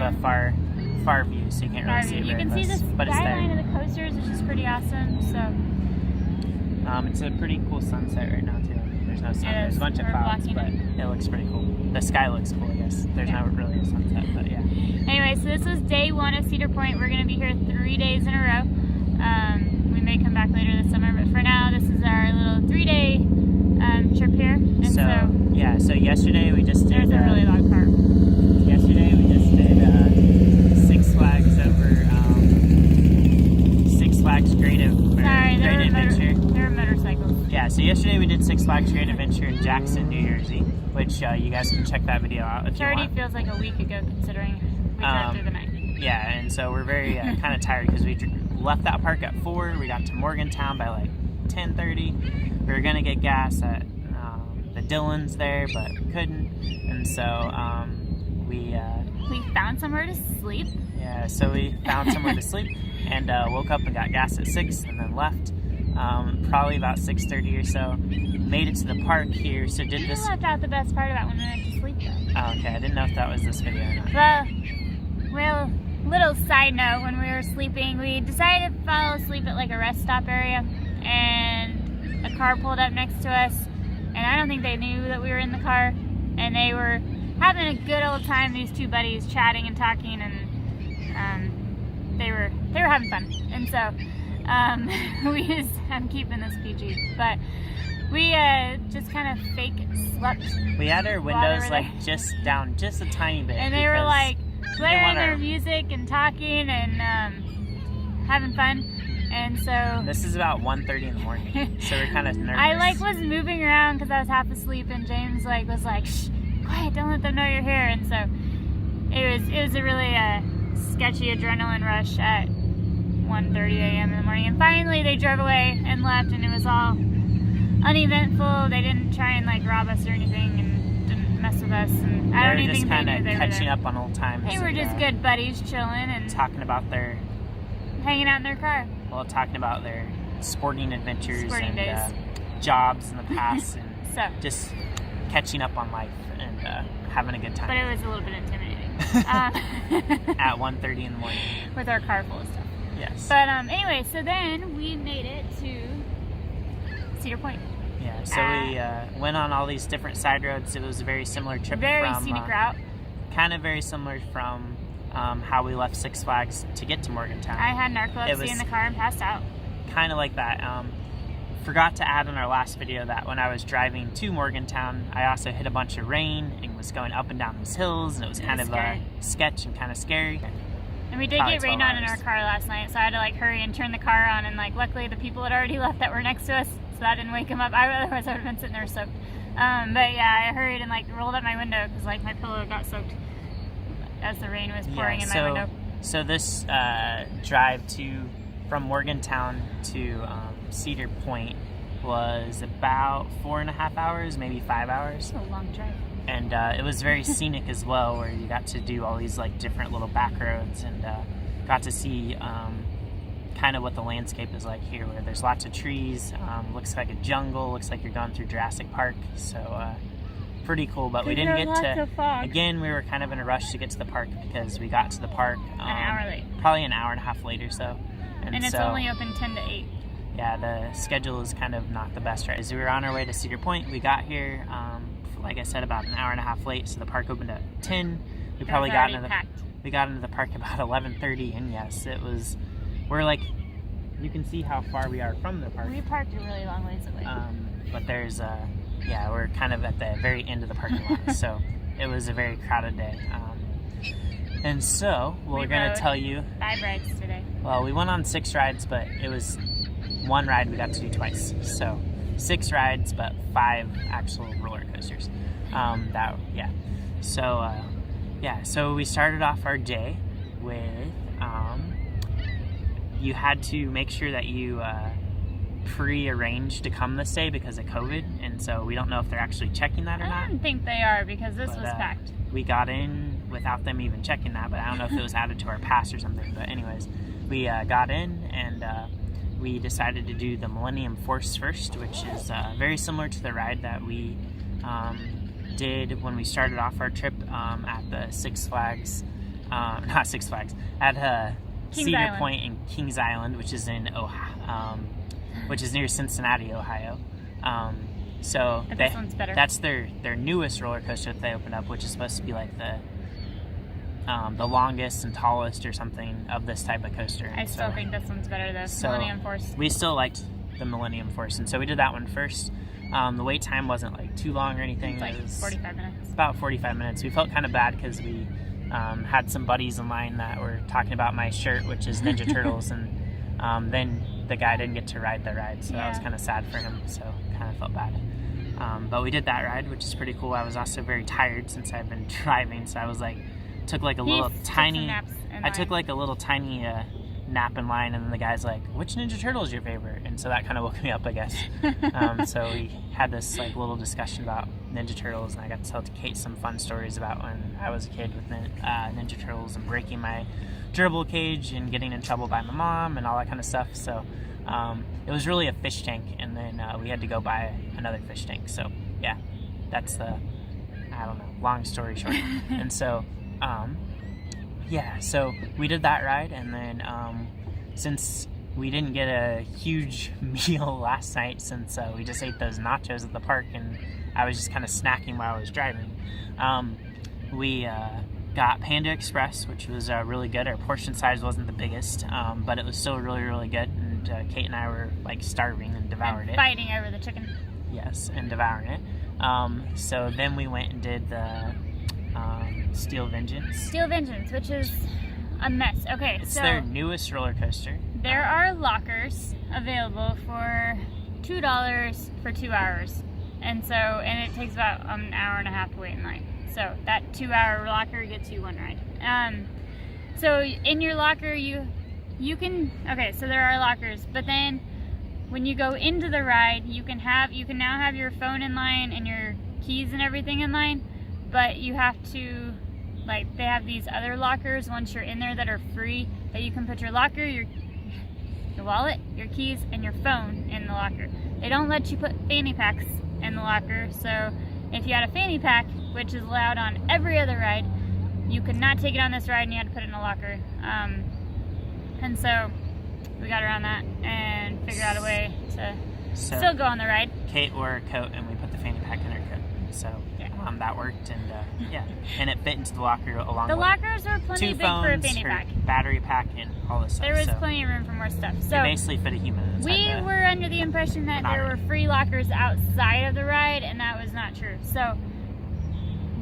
a far view, so you can't really see it. You can see the skyline of the coasters, which is pretty awesome. So it's a pretty cool sunset right now too. There's no sun. There's a bunch of clouds, but it looks pretty cool. The sky looks cool, I guess. There's not really a sunset, but yeah. Anyway, so this was day 1 of Cedar Point. We're going to be here 3 days in a row. We may come back later this summer, but for now, this is our little 3-day trip here. And so yeah, so yesterday we just did... There's a really long car. Yesterday we just did Six Flags over Six Flags Great Adventure. There were motorcycles. Yeah, so yesterday we did Six Flags Great Adventure in Jackson, New Jersey, which you guys can check that video out if you want. It already feels like a week ago considering we drove through the night. Yeah, and so we're very kind of tired because we left that park at 4. We got to Morgantown by like 10:30. We were gonna get gas at the Dillon's there, but we couldn't, and so we found somewhere to sleep. Yeah, so we found somewhere to sleep and woke up and got gas at 6 and then left. Probably about 6:30 or so. Made it to the park here. So did this. You left out the best part about when we went to sleep, though. Oh, okay, I didn't know if that was this video or not. Well, little side note: when we were sleeping, we decided to fall asleep at like a rest stop area, and a car pulled up next to us. And I don't think they knew that we were in the car, and they were having a good old time. These two buddies chatting and talking, and they were having fun. And so I'm keeping this PG, but we just kind of fake slept. We had our windows like just down just a tiny bit, and they were like playing their music and talking and having fun. And so this is about 1:30 in the morning, so we're kind of nervous. I was moving around because I was half asleep, and James was like, "Shh, quiet! Don't let them know you're here." And so it was a really sketchy adrenaline rush at 1:30 a.m. in the morning. And finally, they drove away and left, and it was all uneventful. They didn't try and like rob us or anything, and didn't mess with us. And I don't even think they knew they were there. Catching up on old times. They were just good buddies, chilling and talking about hanging out in their car. Well, talking about their sporting adventures days. Jobs in the past, and so just catching up on life and having a good time. But it was a little bit intimidating. At 1:30 in the morning. With our car full of stuff. Yes. But anyway, so then we made it to Cedar Point. Yeah, so we went on all these different side roads. It was a very similar trip. Very scenic route. Kind of very similar from how we left Six Flags to get to Morgantown. I had narcolepsy in the car and passed out. Kind of like that. Forgot to add in our last video that when I was driving to Morgantown, I also hit a bunch of rain and was going up and down these hills, and it was kind of sketch and kind of scary. And we did get rained on in our car last night, so I had to like hurry and turn the car on, and like luckily the people had already left that were next to us, so that didn't wake them up. Otherwise I would have been sitting there soaked. But yeah, I hurried and like rolled up my window because like my pillow got soaked as the rain was pouring in my window. So this drive from Morgantown to Cedar Point was about 4.5 hours, maybe 5 hours. That's a long drive. And it was very scenic as well, where you got to do all these like different little back roads and got to see kind of what the landscape is like here, where there's lots of trees, looks like a jungle, looks like you're going through Jurassic Park. So pretty cool, but we didn't get to. Again, we were kind of in a rush to get to the park because we got to the park an hour late. Probably an hour and a half late or so. And it's only open 10 to 8. Yeah, the schedule is kind of not the best, right? As we were on our way to Cedar Point, we got here, like I said, about an hour and a half late, so the park opened at 10. We probably got into the park about 11:30, and yes, we're like, you can see how far we are from the park. We parked a really long ways away. But there's, we're kind of at the very end of the parking lot, so it was a very crowded day. And so, we're going to tell you... 5 rides today. Well, we went on 6 rides, but it was one ride we got to do twice. So, 6 rides, but 5 actual roller coasters. So we started off our day with... you had to make sure that you pre-arranged to come this day because of COVID, and so we don't know if they're actually checking that or not. I don't think they are because this was packed. We got in without them even checking that, but I don't know if it was added to our pass or something. But anyways, we got in and we decided to do the Millennium Force first, which is very similar to the ride that we did when we started off our trip at the Six Flags not Six Flags, at Cedar Island. Point in Kings Island, which is in Ohio, which is near Cincinnati, Ohio. So This one's better. that's their newest roller coaster that they opened up, which is supposed to be like the longest and tallest or something of this type of coaster. I still think this one's better though. So Millennium Force. We still liked the Millennium Force, and so we did that one first. The wait time wasn't like too long or anything. It's like it was 45 minutes. about 45 minutes. We felt kind of bad because we had some buddies in line that were talking about my shirt, which is Ninja Turtles, and then the guy didn't get to ride the ride, so that was kind of sad for him, so kind of felt bad. But we did that ride, which is pretty cool. I was also very tired since I've been driving, so I was like, took like a little tiny nap in line, and then the guy's like, which Ninja Turtle is your favorite? And so that kind of woke me up, I guess. So we had this like little discussion about Ninja Turtles, and I got to tell Kate some fun stories about when I was a kid with Ninja Turtles and breaking my gerbil cage and getting in trouble by my mom and all that kind of stuff. So it was really a fish tank, and then we had to go buy another fish tank. So yeah, that's the, I don't know, long story short. And so yeah, so we did that ride, and then since we didn't get a huge meal last night, since we just ate those nachos at the park, and I was just kind of snacking while I was driving, we got Panda Express, which was really good. Our portion size wasn't the biggest, but it was still really, really good, and Kate and I were like starving and devoured it. Fighting over the chicken. Yes, and devouring it. So then we went and did the Steel Vengeance. Steel Vengeance, which is a mess. Okay, It's so their newest roller coaster. there are lockers available for $2 for 2 hours, and it takes about an hour and a half to wait in line. So that 2-hour locker gets you one ride. So in your locker, you can, okay, so there are lockers, but then when you go into the ride, you can now have your phone in line and your keys and everything in line, but you have to, like, they have these other lockers once you're in there that are free, that you can put your locker, your wallet, your keys, and your phone in the locker. They don't let you put fanny packs in the locker, so if you had a fanny pack, which is allowed on every other ride, you could not take it on this ride, and you had to put it in a locker. And so we got around that and figured out a way to still go on the ride. Kate wore a coat, and we put the fanny pack in her coat. So that worked, and yeah, and it fit into the locker along the with lockers were plenty big for a fanny her pack. battery pack, and all this stuff. There was so plenty of room for more stuff. So it basically fit a human inside. we were under the impression that there were free lockers outside of the ride, and that was not true. So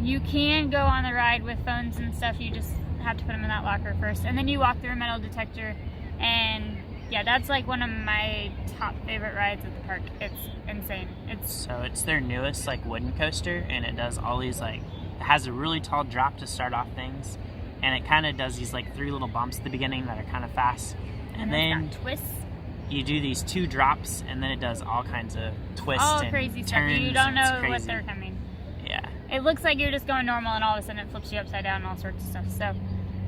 you can go on the ride with phones and stuff. You just have to put them in that locker first, and then you walk through a metal detector. And yeah, that's like one of my top favorite rides at the park. It's insane. It's their newest like wooden coaster, and it does all these like, it has a really tall drop to start off things, and it kind of does these like 3 little bumps at the beginning that are kind of fast, and then it's got twists. You do these 2 drops, and then it does all kinds of twists All and crazy stuff. turns, You don't and it's know what crazy. they're coming. Yeah. It looks like you're just going normal, and all of a sudden it flips you upside down and all sorts of stuff. So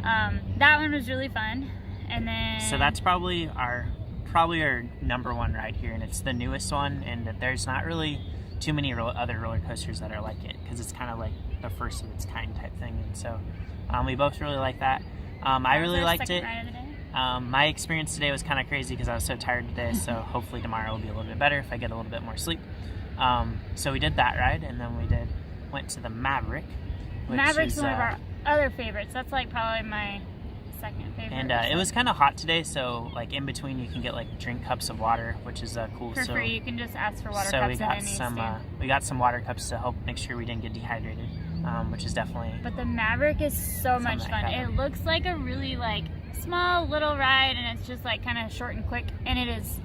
that one was really fun. And then So that's probably our number 1 ride here, and it's the newest one, and there's not really too many other roller coasters that are like it, because it's kind of like the first of its kind type thing. And so we both really like that. I really liked it. Ride of the day. My experience today was kind of crazy because I was so tired today, so hopefully tomorrow will be a little bit better if I get a little bit more sleep. So we did that ride, and then we went to the Maverick, which Maverick's is, one of our other favorites. That's like probably my second favorite. and it was kind of hot today, so like in between you can get like drink cups of water, which is cool. For free, you can just ask for water so cups. we got at any some stand. we got some water cups to help make sure we didn't get dehydrated, which is definitely. But the Maverick is so much Something fun. like that. It looks like a really like small little ride, and it's just like kind of short and quick, and it is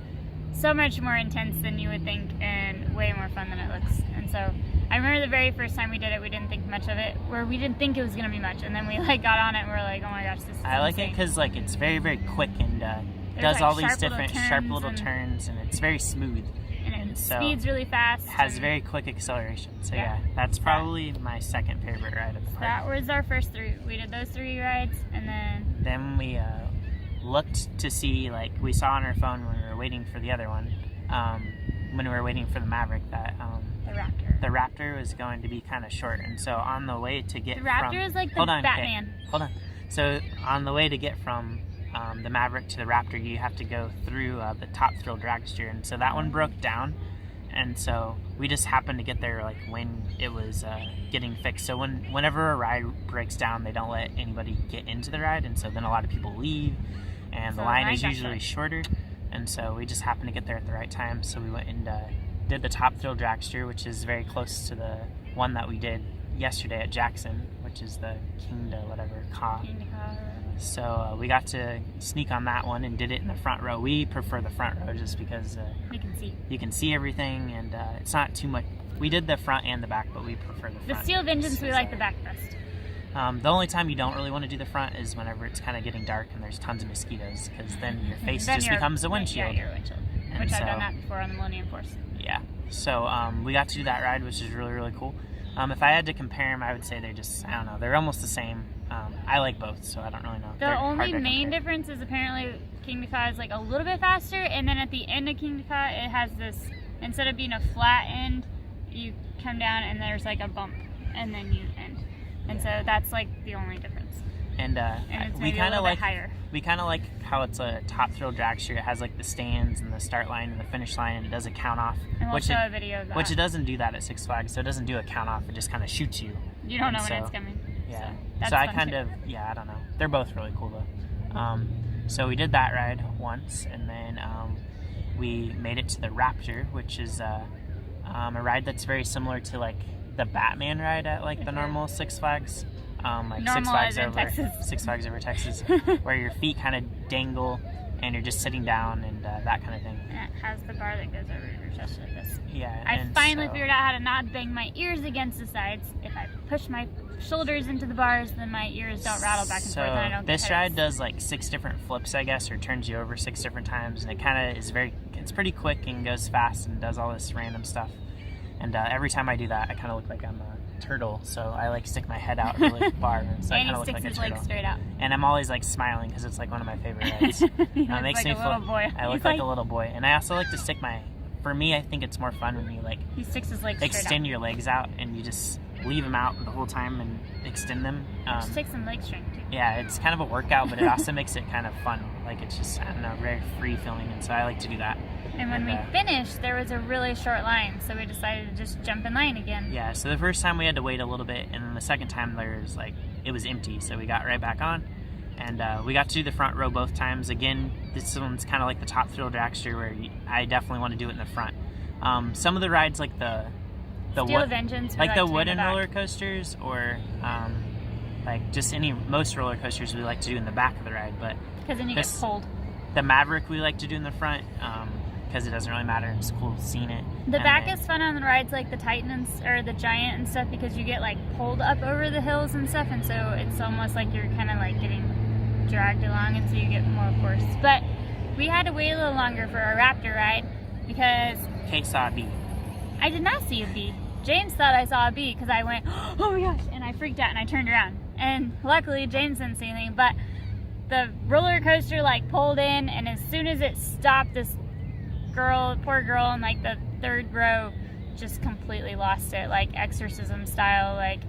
so much more intense than you would think, and way more fun than it looks. And so I remember the very first time we did it, we didn't think much of it, where we didn't think it was gonna be much, and then we like got on it and we're like, oh my gosh, this is I like it insane. because like it's very, very quick, and does like all these sharp little different sharp little turns turns, and it's very smooth. and it so speeds really fast. Has and very quick acceleration. So Yeah. that's probably my second favorite ride at the park. that was our first 3. We did those 3 rides, and Then we looked to see, like we saw on our phone when we were waiting for the other one, when we were waiting for the Maverick, that the Raptor. the Raptor was going to be kind of short, and so on the way to get The Raptor from, is like the hold on, Batman. Kate, hold on. So on the way to get from the Maverick to the Raptor, you have to go through the Top Thrill Dragster, and so that one broke down, and so we just happened to get there like when it was getting fixed. So whenever a ride breaks down, they don't let anybody get into the ride, and so then a lot of people leave, and the line is usually shorter, and so we just happened to get there at the right time. So we went and did the Top Thrill Dragster, which is very close to the one that we did yesterday at Jackson, which is the Kingda whatever Ka. So we got to sneak on that one and did it in the front row. We prefer the front row just because you can see everything, and it's not too much. We did the front and the back, but we prefer the front. The Steel Vengeance, we like the back best. The only time you don't really want to do the front is whenever it's kind of getting dark and there's tons of mosquitoes, because then your face just becomes a windshield. Yeah, your windshield. Which I've done that before on the Millennium Force. Yeah. So we got to do that ride, which is really, really cool. If I had to compare them, I would say they're just, I don't know, they're almost the same. I like both, so I don't really know. The only main difference is apparently Kingda Ka is like a little bit faster, and then at the end of Kingda Ka, it has this, instead of being a flat end, you come down and there's like a bump, and then you end. And so that's like the only difference. And it's we kind of like higher. We kind of like how it's a Top Thrill Dragster. It has like the stands and the start line and the finish line, and it does a count off. And we'll show a video of that. Which it doesn't do that at Six Flags, so it doesn't do a count off. It just kind of shoots you. You don't know when it's coming. Yeah. So I kind of, I don't know. They're both really cool though. So we did that ride once, and then we made it to the Raptor, which is a ride that's very similar to like the Batman ride at like the normal Six Flags. Like Six Flags over Texas, where your feet kind of dangle and you're just sitting down and that kind of thing. And it has the bar that goes over your chest like this. Yeah. I finally figured out how to not bang my ears against the sides. If I push my shoulders into the bars, then my ears don't rattle back and forth, and I don't get this ride does like 6 different flips, I guess, or turns you over 6 different times, and it kind of is it's pretty quick and goes fast and does all this random stuff. And every time I do that, I kind of look like I'm a turtle, so I like stick my head out really far, so I kind of look like a turtle. Legs straight out. And I'm always like smiling because it's like one of my favorite rides. It makes me feel I look like a little boy, and I also like to stick my. For me, I think it's more fun when you like he sticks his legs extend your legs out and you just leave them out the whole time and extend them. Just take some leg strength too. Yeah, it's kind of a workout, but it also makes it kind of fun. Like it's just, I don't know, very free feeling, and so I like to do that. And when we finished, there was a really short line, so we decided to just jump in line again. Yeah, so the first time we had to wait a little bit, and then the second time it was empty, so we got right back on, and we got to do the front row both times. Again, this one's kind of like the Top Thrill Dragster, where I definitely want to do it in the front. Some of the rides, like the Steel Vengeance, like the wooden roller coasters, or like just most roller coasters, we like to do in the back of the ride, but because then you get cold. The Maverick we like to do in the front. Because it doesn't really matter. It's cool seeing it. The back is fun on the rides like the Titan or the Giant and stuff, because you get like pulled up over the hills and stuff, and so it's almost like you're kind of like getting dragged along, and so you get more force. But we had to wait a little longer for our Raptor ride because Kate saw a bee. I did not see a bee. James thought I saw a bee because I went, oh my gosh, and I freaked out and I turned around. And luckily James didn't see anything, but the roller coaster like pulled in, and as soon as it stopped, this poor girl in like the 3rd row just completely lost it, like exorcism style, like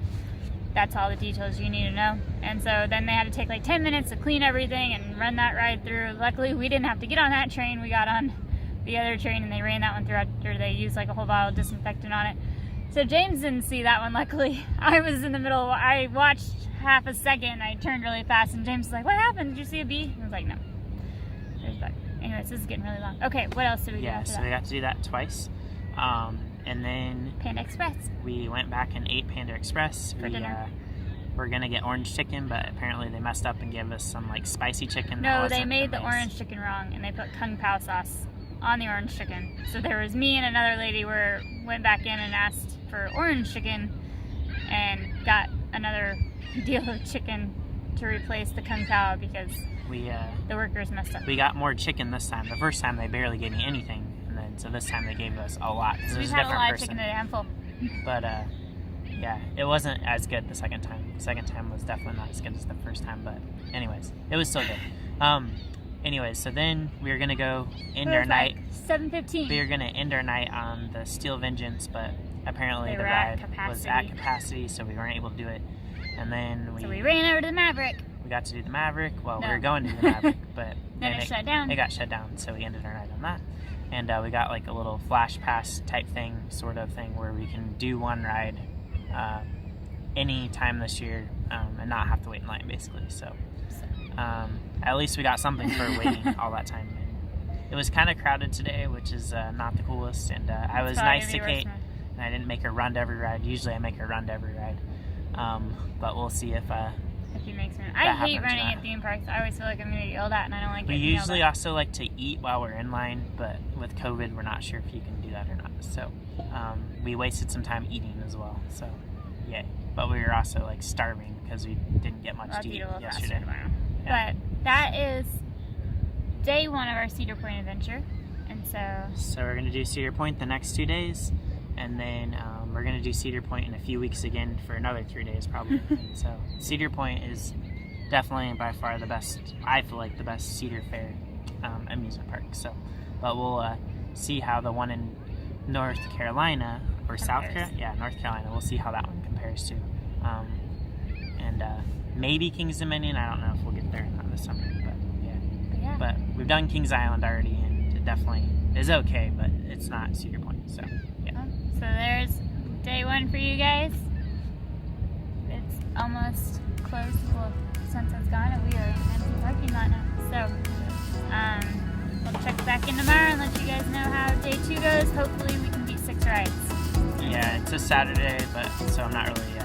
that's all the details you need to know. And so then they had to take like 10 minutes to clean everything and run that ride through. Luckily we didn't have to get on that train, we got on the other train, and they ran that one through after they used like a whole bottle of disinfectant on it. So James didn't see that one, luckily. I was in the middle, I watched half a second, I turned really fast, and James was like, what happened, did you see a bee? I was like, no, there's bug. Anyways, this is getting really long. Okay, what else did we do after that? Yeah, so we got to do that twice. And then Panda Express. We went back and ate Panda Express. For dinner. We're going to get orange chicken, but apparently they messed up and gave us some like spicy chicken. No, they made the orange chicken wrong, and they put Kung Pao sauce on the orange chicken. So there was me and another lady went back in and asked for orange chicken and got another deal of chicken to replace the Kung Pao because the workers messed up. We got more chicken this time. The first time they barely gave me anything, and then so this time they gave us a lot. So we've had a lot of chicken in a handful. But yeah, it wasn't as good the second time. The second time was definitely not as good as the first time, but anyways, it was still good. Anyways, so then we were gonna go end our night. 7:15. We were gonna end our night on the Steel Vengeance, but apparently the ride was at capacity, so we weren't able to do it. And then we ran over to the Maverick. we got to do the Maverick. Well, we No. were going to do the Maverick, but Then it shut down. It got shut down, so we ended our night on that. And we got like a little flash pass type thing, sort of thing, where we can do one ride any time this year and not have to wait in line, basically. So at least we got something for waiting all that time. And it was kind of crowded today, which is not the coolest. And I was nice to Kate, and I didn't make her run to every ride. Usually I make her run to every ride. But we'll see if he makes me. I hate running at theme parks. I always feel like I'm going to get yelled at, and I don't like We getting yelled usually at. also like to eat while we're in line, but with COVID, we're not sure if you can do that or not. So we wasted some time eating as well. So yay! But we were also like starving because we didn't get much to eat yesterday. Yeah. But that is day 1 of our Cedar Point adventure, and so we're gonna do Cedar Point the next 2 days, and then we're gonna do Cedar Point in a few weeks again for another 3 days probably. So Cedar Point is definitely by far the best. I feel like the best Cedar Fair amusement park. So, but we'll see how the one in North Carolina or South Carolina, yeah, North Carolina. We'll see how that one compares to, and maybe Kings Dominion. I don't know if we'll get there or not this summer, but yeah. But we've done Kings Island already, and it definitely is okay, but it's not Cedar Point. So yeah. So there's day 1 for you guys. It's almost closed. Well, sunset's gone, and we are in an empty parking lot now. So we'll check back in tomorrow and let you guys know how day 2 goes. Hopefully we can beat 6 rides. Yeah, it's a Saturday, but so I'm not really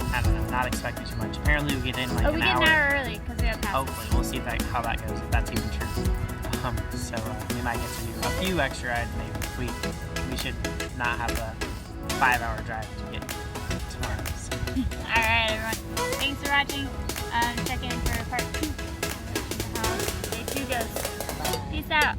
I don't know, not expecting too much. Apparently we get in like we get an hour early because we have passes. Hopefully, we'll see how that goes, if that's even true. So we might get to do a few extra rides maybe. We should not have a 5-hour drive to get tomorrow. So. Alright everyone, thanks for watching. Check in for part 2 how day 2 goes. Peace out.